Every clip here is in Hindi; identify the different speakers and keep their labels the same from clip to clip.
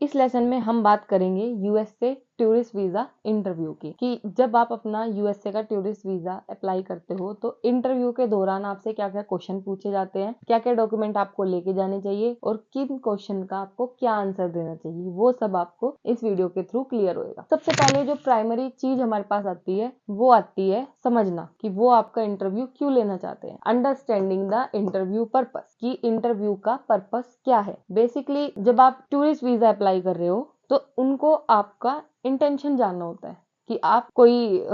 Speaker 1: इस लेसन में हम बात करेंगे यूएसए टूरिस्ट वीजा इंटरव्यू की, कि जब आप अपना यूएसए का टूरिस्ट वीजा अप्लाई करते हो तो इंटरव्यू के दौरान आपसे क्या क्या क्वेश्चन पूछे जाते हैं, क्या क्या डॉक्यूमेंट आपको लेके जाने चाहिए और किन क्वेश्चन का आपको क्या आंसर देना चाहिए, वो सब आपको इस वीडियो के थ्रू क्लियर होएगा। सबसे पहले जो प्राइमरी चीज हमारे पास आती है वो आती है समझना कि वो आपका इंटरव्यू क्यों लेना चाहते हैं। अंडरस्टैंडिंग द इंटरव्यू पर्पस, कि इंटरव्यू का पर्पस क्या है। बेसिकली जब आप टूरिस्ट वीजा अप्लाई कर रहे हो तो उनको आपका इंटेंशन जानना होता है कि आप कोई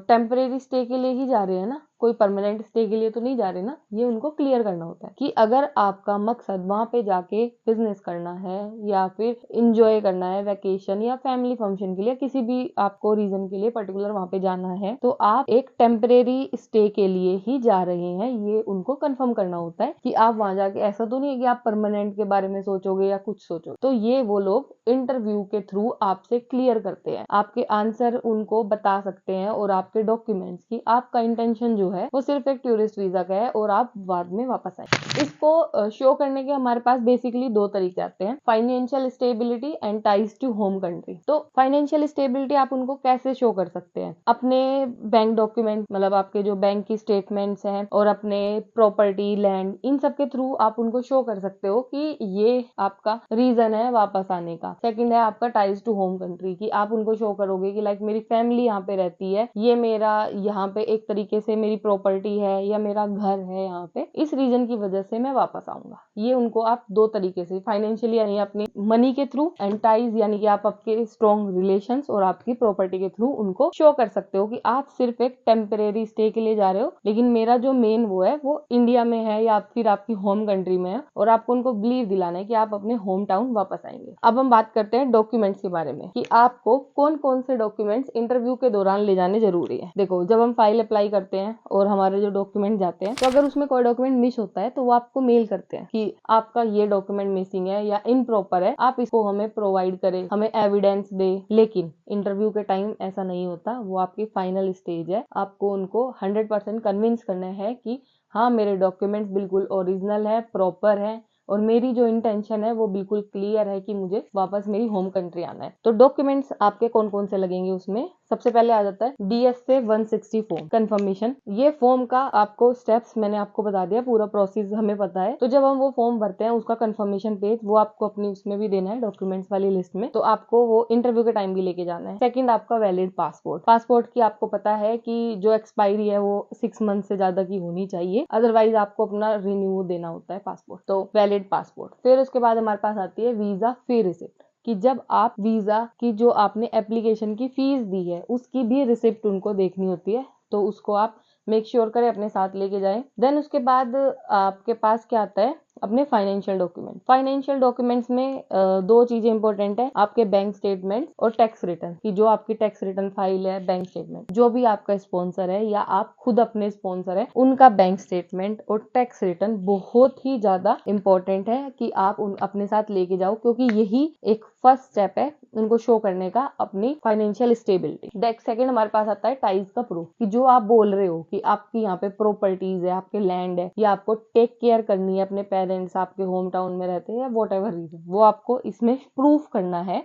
Speaker 1: टेम्परेरी स्टे के लिए ही जा रहे हैं ना, कोई परमानेंट स्टे के लिए तो नहीं जा रहे ना। ये उनको क्लियर करना होता है कि अगर आपका मकसद वहां पे जाके बिजनेस करना है या फिर इंजॉय करना है वैकेशन या फैमिली फंक्शन के लिए, किसी भी आपको रीजन के लिए पर्टिकुलर वहां पे जाना है, तो आप एक टेम्परेरी स्टे के लिए ही जा रहे हैं, ये उनको कंफर्म करना होता है कि आप वहां जाके ऐसा तो नहीं है कि आप परमानेंट के बारे में सोचोगे या कुछ सोचोगे। तो ये वो लोग इंटरव्यू के थ्रू आपसे क्लियर करते हैं, आपके आंसर उनको बता सकते हैं और आपके डॉक्यूमेंट्स की आपका इंटेंशन जो है वो सिर्फ एक टूरिस्ट वीजा का है और आप बाद में वापस आए। इसको शो करने के हमारे पास बेसिकली दो तरीके आते हैं, financial stability and ties to home country. तो फाइनेंशियल स्टेबिलिटी आप उनको कैसे शो कर सकते हैं, अपने बैंक डॉक्यूमेंट, मतलब आपके जो बैंक की स्टेटमेंट्स हैं और अपने प्रॉपर्टी लैंड, इन सब के थ्रू आप उनको शो कर सकते हो कि ये आपका रीजन है वापस आने का। सेकंड है आपका टाइज टू होम कंट्री, कि आप उनको शो करोगे कि लाइक मेरी फैमिली यहाँ पे रहती है, ये मेरा यहाँ पे एक तरीके से मेरी प्रॉपर्टी है या मेरा घर है यहाँ पे, इस रीजन की वजह से मैं वापस आऊंगा। ये उनको आप दो तरीके से, फाइनेंशियली यानी अपनी मनी के थ्रू, एंड टाइज यानी कि आप आपके स्ट्रॉन्ग रिलेशंस और आपकी प्रॉपर्टी के थ्रू उनको शो कर सकते हो कि आप सिर्फ एक टेम्परेरी स्टे के लिए जा रहे हो, लेकिन मेरा जो मेन वो है वो इंडिया में है या फिर आपकी होम कंट्री में है, और आपको उनको बिलीव दिलाना है कि आप अपने होम टाउन वापस आएंगे। अब हम बात करते हैं डॉक्यूमेंट्स के बारे में कि आपको कौन कौन से डॉक्यूमेंट्स इंटरव्यू के दौरान ले जाने जरूरी है। देखो, जब हम फाइल अप्लाई करते हैं और हमारे जो डॉक्यूमेंट जाते हैं, तो अगर उसमें कोई डॉक्यूमेंट मिस होता है तो वो आपको मेल करते हैं कि आपका ये डॉक्यूमेंट मिसिंग है या इनप्रॉपर है, आप इसको हमें प्रोवाइड करें, हमें एविडेंस दे। लेकिन इंटरव्यू के टाइम ऐसा नहीं होता, वो आपकी फाइनल स्टेज है, आपको उनको 100% कन्विंस करना है कि हाँ मेरे डॉक्यूमेंट्स बिल्कुल ओरिजिनल है, प्रॉपर है और मेरी जो इंटेंशन है वो बिल्कुल क्लियर है कि मुझे वापस मेरी होम कंट्री आना है। तो डॉक्यूमेंट्स आपके कौन कौन से लगेंगे उसमें, सबसे पहले आ जाता है DSA 160 फॉर्म कंफर्मेशन। ये फॉर्म का आपको स्टेप्स मैंने आपको बता दिया, पूरा प्रोसेस हमें पता है। तो जब हम वो फॉर्म भरते हैं उसका कंफर्मेशन पेज वो आपको अपनी उसमें भी देना है डॉक्यूमेंट्स वाली लिस्ट में, तो आपको वो इंटरव्यू के टाइम भी लेके जाना है। सेकंड आपका वैलिड पासपोर्ट। पासपोर्ट की आपको पता है कि जो एक्सपायरी है वो 6 मंथ से ज्यादा की होनी चाहिए, अदरवाइज आपको अपना रिन्यू देना होता है पासपोर्ट। तो वैलिड पासपोर्ट। फिर उसके बाद हमारे पास आती है वीजा फी रिसिप्ट, कि जब आप वीजा की जो आपने एप्लीकेशन की फीस दी है उसकी भी रिसिप्ट उनको देखनी होती है, तो उसको आप मेक श्योर करें अपने साथ लेके जाएं। देन उसके बाद आपके पास क्या आता है, अपने फाइनेंशियल डॉक्यूमेंट। फाइनेंशियल डॉक्यूमेंट्स में दो चीजें इंपॉर्टेंट है, आपके बैंक स्टेटमेंट और टैक्स रिटर्न, की जो आपकी टैक्स रिटर्न फाइल है, बैंक स्टेटमेंट, जो भी आपका स्पॉन्सर है या आप खुद अपने स्पॉन्सर है उनका बैंक स्टेटमेंट और टैक्स रिटर्न बहुत ही ज्यादा इंपॉर्टेंट है कि आप अपने साथ लेके जाओ, क्योंकि यही एक फर्स्ट स्टेप है उनको शो करने का अपनी फाइनेंशियल स्टेबिलिटी। सेकंड हमारे पास आता है टाइज का प्रूफ, कि जो आप बोल रहे हो कि आपकी यहाँ पे प्रॉपर्टीज है, आपके लैंड है, या आपको टेक केयर करनी है, अपने पेरेंट्स आपके होम टाउन में रहते हैं या वॉट एवर रीजन, वो आपको इसमें प्रूफ करना है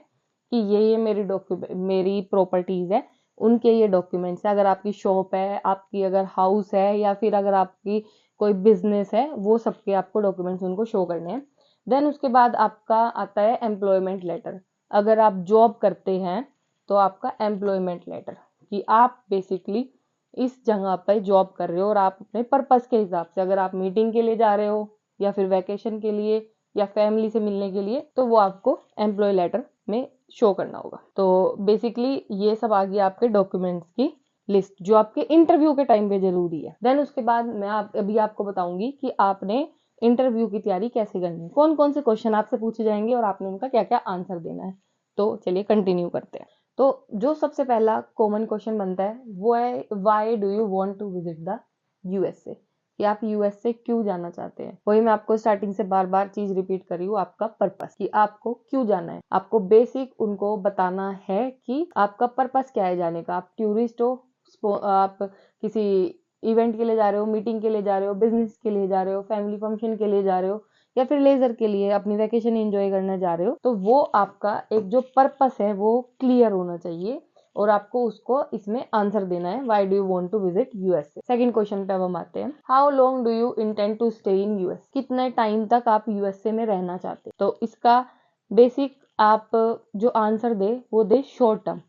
Speaker 1: कि ये मेरी प्रॉपर्टीज है, उनके ये डॉक्यूमेंट्स है। अगर आपकी शॉप है, आपकी अगर हाउस है या फिर अगर आपकी कोई बिजनेस है, वो सबके आपको डॉक्यूमेंट्स उनको शो करने हैं। देन उसके बाद आपका आता है एम्प्लॉयमेंट लेटर। अगर आप जॉब करते हैं तो आपका एम्प्लॉयमेंट लेटर, कि आप बेसिकली इस जगह पर जॉब कर रहे हो और आप अपने पर्पस के हिसाब से, अगर आप मीटिंग के लिए जा रहे हो या फिर वैकेशन के लिए या फैमिली से मिलने के लिए, तो वो आपको एम्प्लॉय लेटर में शो करना होगा। तो बेसिकली ये सब आ गया आपके डॉक्यूमेंट्स की लिस्ट जो आपके इंटरव्यू के टाइम पे जरूरी है। देन उसके बाद मैं अभी आपको बताऊंगी कि आपने इंटरव्यू की तैयारी कैसे करनी है, कौन कौन से क्वेश्चन आपसे पूछे जाएंगे और आपने उनका क्या क्या आंसर देना है। तो चलिए कंटिन्यू करते हैं। तो जो सबसे पहला कॉमन क्वेश्चन बनता है वो है, why do you want to visit the USA, कि आप यूएसए क्यों जाना चाहते हैं। वही मैं आपको स्टार्टिंग से बार बार चीज रिपीट कर रही हूँ, आपका पर्पस, कि आपको क्यों जाना है। आपको बेसिक उनको बताना है कि आपका पर्पस क्या है जाने का। आप टूरिस्ट हो, आप किसी इवेंट के लिए जा रहे हो, मीटिंग के लिए जा रहे हो, बिजनेस के लिए जा रहे हो, फैमिली फंक्शन के लिए जा रहे हो, या फिर लेजर के लिए अपनी वैकेशन एंजॉय करने जा रहे हो, तो वो आपका एक जो पर्पस है वो क्लियर होना चाहिए और आपको उसको इसमें आंसर देना है। Why do you want to visit USA. Second question पे अब हम आते हैं, how long do you intend to stay in US, कितने टाइम तक आप यूएसए में रहना चाहते हैं। तो इसका बेसिक आप जो आंसर दे वो दे शॉर्ट टर्म,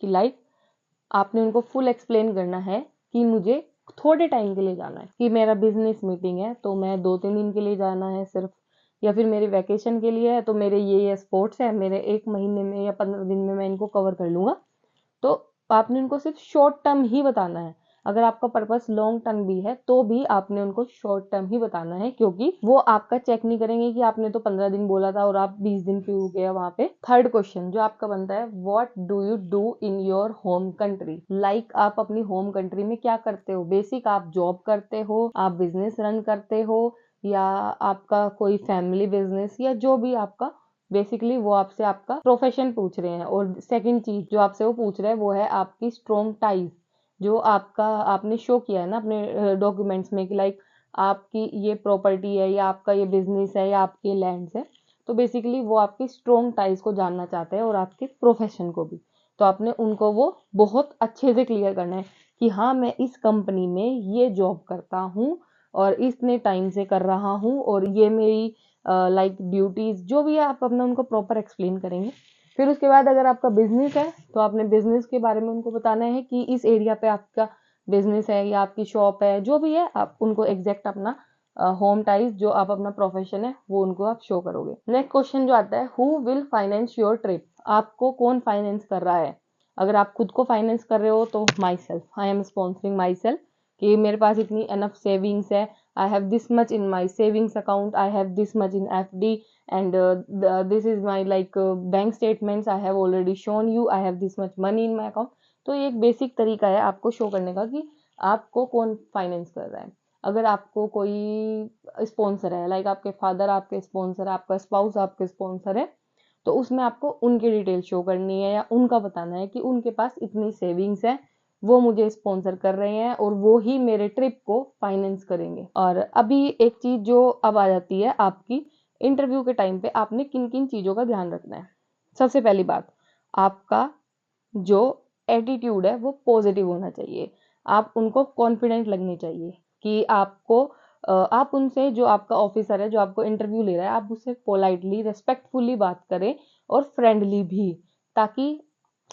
Speaker 1: कि लाइक आपने उनको फुल एक्सप्लेन करना है कि मुझे थोड़े टाइम के लिए जाना है, कि मेरा बिजनेस मीटिंग है तो मैं 2-3 दिन के लिए जाना है सिर्फ, या फिर मेरी वैकेशन के लिए है तो मेरे ये स्पोर्ट्स है, मेरे 1 महीने में या 15 दिन में मैं इनको कवर कर लूंगा। तो आपने उनको सिर्फ शॉर्ट टर्म ही बताना है। अगर आपका पर्पस लॉन्ग टर्म भी है तो भी आपने उनको शॉर्ट टर्म ही बताना है, क्योंकि वो आपका चेक नहीं करेंगे कि आपने तो 15 दिन बोला था और आप 20 दिन क्यों गए वहां पे। थर्ड क्वेश्चन जो आपका बनता है, what do you do in your home country, like आप अपनी होम कंट्री में क्या करते हो। बेसिक आप जॉब करते हो, आप बिजनेस रन करते हो, या आपका कोई फैमिली बिजनेस, या जो भी आपका बेसिकली वो आपसे आपका प्रोफेशन पूछ रहे हैं। और सेकंड चीज जो आपसे वो पूछ रहे हैं वो है आपकी स्ट्रॉन्ग टाइज, जो आपका आपने शो किया है ना अपने डॉक्यूमेंट्स में कि लाइक आपकी ये प्रॉपर्टी है या आपका ये बिजनेस है या आपके लैंड्स है। तो बेसिकली वो आपकी स्ट्रॉन्ग टाइज को जानना चाहते हैं और आपके प्रोफेशन को भी। तो आपने उनको वो बहुत अच्छे से क्लियर करना है कि हाँ मैं इस कंपनी में ये जॉब करता हूँ और इतने टाइम से कर रहा हूँ और ये मेरी लाइक ड्यूटीज जो भी है आप अपना उनको प्रॉपर एक्सप्लेन करेंगे। फिर उसके बाद अगर आपका बिजनेस है तो आपने बिजनेस के बारे में उनको बताना है कि इस एरिया पे आपका बिजनेस है या आपकी शॉप है, जो भी है आप उनको एग्जैक्ट अपना होम टाइज जो आप अपना प्रोफेशन है वो उनको आप शो करोगे। नेक्स्ट क्वेश्चन जो आता है, who will finance your trip, आपको कौन फाइनेंस कर रहा है। अगर आप खुद को फाइनेंस कर रहे हो तो my self, I am sponsoring my self, कि मेरे पास इतनी एनफ सेविंग्स है, I have this much in my savings account, I have this much in FD, and this is my like bank statements I have already shown you, I have this much money in my account। तो ये एक बेसिक तरीका है आपको शो करने का कि आपको कौन फाइनेंस कर रहा है। अगर आपको कोई स्पॉन्सर है, लाइक आपके फादर आपके स्पॉन्सर है, आपका स्पाउस आपके स्पॉन्सर है, तो उसमें आपको उनकी डिटेल शो करनी है या उनका बताना है कि उनके पास इतनी सेविंग्स है, वो मुझे स्पॉन्सर कर रहे हैं और वो ही मेरे ट्रिप को फाइनेंस करेंगे। और अभी एक चीज जो अब आ जाती है आपकी इंटरव्यू के टाइम पे आपने किन किन चीजों का ध्यान रखना है। सबसे पहली बात, आपका जो एटीट्यूड है वो पॉजिटिव होना चाहिए। आप उनको कॉन्फिडेंट लगने चाहिए कि आपको आप उनसे जो आपका ऑफिसर है जो आपको इंटरव्यू ले रहा है आप उससे पोलाइटली रिस्पेक्टफुल्ली बात करें और फ्रेंडली भी, ताकि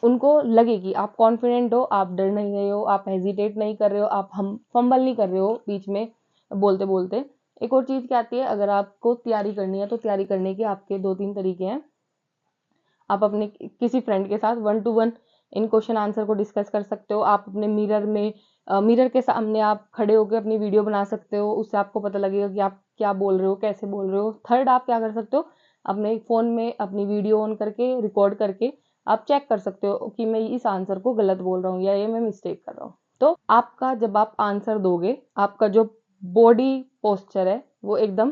Speaker 1: उनको लगे कि आप कॉन्फिडेंट हो, आप डर नहीं रहे हो, आप हेजिटेट नहीं कर रहे हो, आप हम फंबल नहीं कर रहे हो बीच में बोलते बोलते। एक और चीज क्या आती है, अगर आपको तैयारी करनी है तो तैयारी करने के आपके 2-3 तरीके हैं। आप अपने किसी फ्रेंड के साथ 1-to-1 इन क्वेश्चन आंसर को डिस्कस कर सकते हो। आप अपने मिरर के सामने आप खड़े होकर अपनी वीडियो बना सकते हो, उससे आपको पता लगेगा कि आप क्या बोल रहे हो, कैसे बोल रहे हो। थर्ड, आप क्या कर सकते हो, अपने फोन में अपनी वीडियो ऑन करके रिकॉर्ड करके आप चेक कर सकते हो कि मैं इस आंसर को गलत बोल रहा हूँ या ये मैं मिस्टेक कर रहा हूँ। तो आपका जब आप आंसर दोगे, आपका जो बॉडी पोस्चर है वो एकदम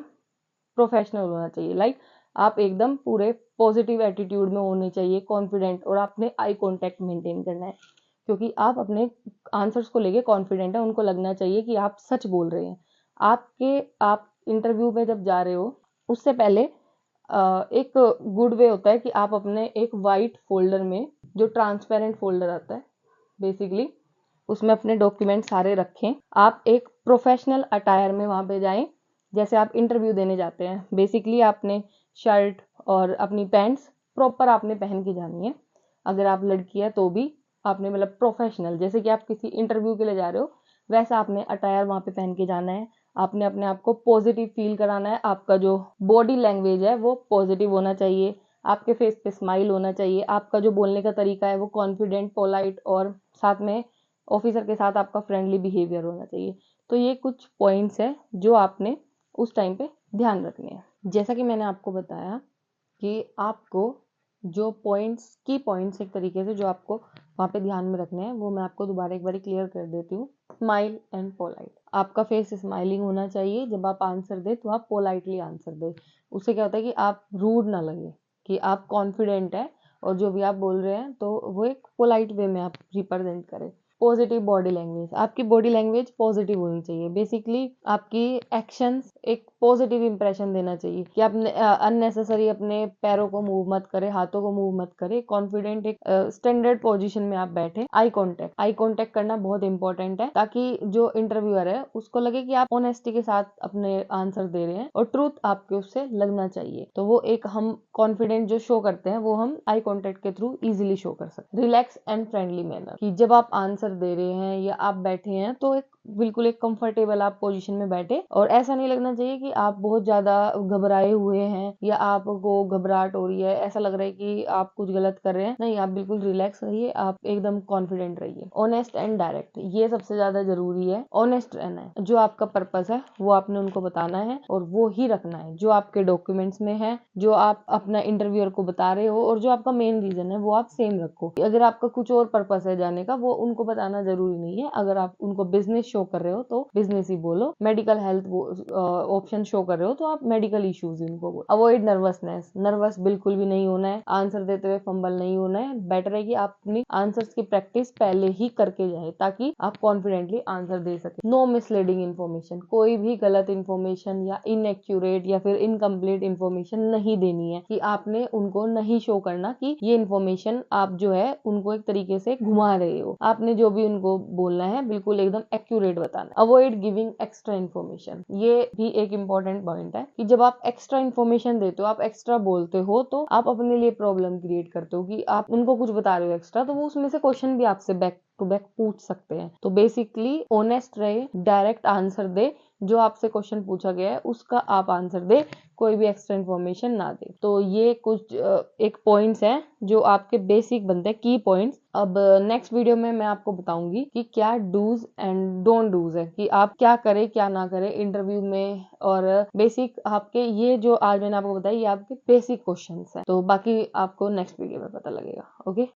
Speaker 1: प्रोफेशनल होना चाहिए। लाइक आप एकदम पूरे पॉजिटिव एटीट्यूड में होने चाहिए, कॉन्फिडेंट, और आपने आई कांटेक्ट मेंटेन करना है क्योंकि आप अपने आंसर्स को लेके कॉन्फिडेंट है। उनको लगना चाहिए कि आप सच बोल रहे हैं। आप इंटरव्यू में जब जा रहे हो उससे पहले एक गुड वे होता है कि आप अपने एक वाइट फोल्डर में, जो ट्रांसपेरेंट फोल्डर आता है बेसिकली, उसमें अपने डॉक्यूमेंट सारे रखें। आप एक प्रोफेशनल अटायर में वहां पे जाएं, जैसे आप इंटरव्यू देने जाते हैं। बेसिकली आपने शर्ट और अपनी पैंट्स प्रॉपर आपने पहन के जानी है। अगर आप लड़की है तो भी आपने मतलब प्रोफेशनल, जैसे कि आप किसी इंटरव्यू के लिए जा रहे हो वैसा आपने अटायर वहां पे पहन के जाना है। आपने अपने आप को पॉजिटिव फील कराना है। आपका जो बॉडी लैंग्वेज है वो पॉजिटिव होना चाहिए, आपके फेस पे स्माइल होना चाहिए, आपका जो बोलने का तरीका है वो कॉन्फिडेंट, पोलाइट, और साथ में ऑफिसर के साथ आपका फ्रेंडली बिहेवियर होना चाहिए। तो ये कुछ पॉइंट्स है जो आपने उस टाइम पे ध्यान रखने हैं। जैसा कि मैंने आपको बताया कि आपको जो पॉइंट्स, की पॉइंट्स एक तरीके से जो आपको वहाँ पे ध्यान में रखने हैं, वो मैं आपको दोबारा एक बार क्लियर कर देती हूँ। स्माइल एंड पोलाइट, आपका फेस स्माइलिंग होना चाहिए। जब आप आंसर दे तो आप पोलाइटली आंसर दे। उससे क्या होता है कि आप रूड ना लगे, कि आप कॉन्फिडेंट है और जो भी आप बोल रहे हैं तो वो एक पोलाइट वे में आप रिप्रेजेंट करें। पॉजिटिव बॉडी लैंग्वेज, आपकी बॉडी लैंग्वेज पॉजिटिव होनी चाहिए। बेसिकली आपकी एक्शंस एक पॉजिटिव इंप्रेशन देना चाहिए कि आपने अननेसेसरी अपने पैरों को मूव मत करे, हाथों को मूव मत करे, कॉन्फिडेंट एक स्टैंडर्ड पोजीशन में आप बैठे। आई कांटेक्ट करना बहुत इंपॉर्टेंट है ताकि जो इंटरव्यूअर है उसको लगे कि आप ऑनेस्टी के साथ अपने आंसर दे रहे हैं और ट्रूथ आपके उससे लगना चाहिए। तो वो एक हम कॉन्फिडेंट जो शो करते हैं वो हम आई कांटेक्ट के थ्रू इजीली शो कर सकते हैं। रिलैक्स एंड फ्रेंडली मैनर, कि जब आप आंसर दे रहे हैं या आप बैठे हैं तो एक बिल्कुल एक कंफर्टेबल आप पोजीशन में बैठे, और ऐसा नहीं लगना चाहिए कि आप बहुत ज्यादा घबराए हुए हैं या आपको घबराहट हो रही है, ऐसा लग रहा है कि आप कुछ गलत कर रहे हैं। नहीं, आप बिल्कुल रिलैक्स रहिए, आप एकदम कॉन्फिडेंट रहिए। ऑनेस्ट एंड डायरेक्ट, ये सबसे ज्यादा जरूरी है। ऑनेस्ट रहना है, जो आपका पर्पस है वो आपने उनको बताना है और वो ही रखना है जो आपके डॉक्यूमेंट्स में है, जो आप अपना इंटरव्यूअर को बता रहे हो, और जो आपका मेन रीजन है वो आप सेम रखो। अगर आपका कुछ और पर्पस है जाने का, वो उनको बताना जरूरी नहीं है। अगर आप उनको बिजनेस शो कर रहे हो तो बिजनेस ही बोलो, मेडिकल हेल्थ ऑप्शन शो कर रहे हो तो आप मेडिकल इश्यूज उनको बोलो। अवॉइड नर्वसनेस, नर्वस बिल्कुल भी नहीं होना है, आंसर देते हुए फंबल नहीं होना है। बेटर है कि आप अपनी आंसर्स की प्रैक्टिस पहले ही करके जाए ताकि आप कॉन्फिडेंटली आंसर दे सके। नो मिसलीडिंग इन्फॉर्मेशन, कोई भी गलत इन्फॉर्मेशन या इनएक्यूरेट या फिर इनकम्प्लीट इन्फॉर्मेशन नहीं देनी है, कि आपने उनको नहीं शो करना कि ये इन्फॉर्मेशन आप जो है उनको एक तरीके से घुमा रहे हो। आपने जो भी उनको बोलना है बिल्कुल एकदम एक्यूरेट बताना। अवॉइड गिविंग एक्स्ट्रा इन्फॉर्मेशन, ये भी एक इंपॉर्टेंट पॉइंट है कि जब आप एक्स्ट्रा इन्फॉर्मेशन देते हो, आप एक्स्ट्रा बोलते हो, तो आप अपने लिए प्रॉब्लम क्रिएट करते हो कि आप उनको कुछ बता रहे हो एक्स्ट्रा, तो वो उसमें से क्वेश्चन भी आपसे बैक टू बैक पूछ सकते हैं। तो बेसिकली ऑनेस्ट रहे, डायरेक्ट आंसर दे, जो आपसे क्वेश्चन पूछा गया है उसका आप आंसर दे, कोई भी एक्स्ट्रा इन्फॉर्मेशन ना दे। तो ये कुछ एक पॉइंट्स हैं जो आपके बेसिक बनते हैं, की पॉइंट्स। अब नेक्स्ट वीडियो में मैं आपको बताऊंगी कि क्या डूज एंड डोंट डूज है, कि आप क्या करें क्या ना करें इंटरव्यू में, और बेसिक आपके ये जो आज मैंने आपको बताया ये आपके बेसिक क्वेश्चंस हैं। तो बाकी आपको नेक्स्ट वीडियो में पता लगेगा। ओके।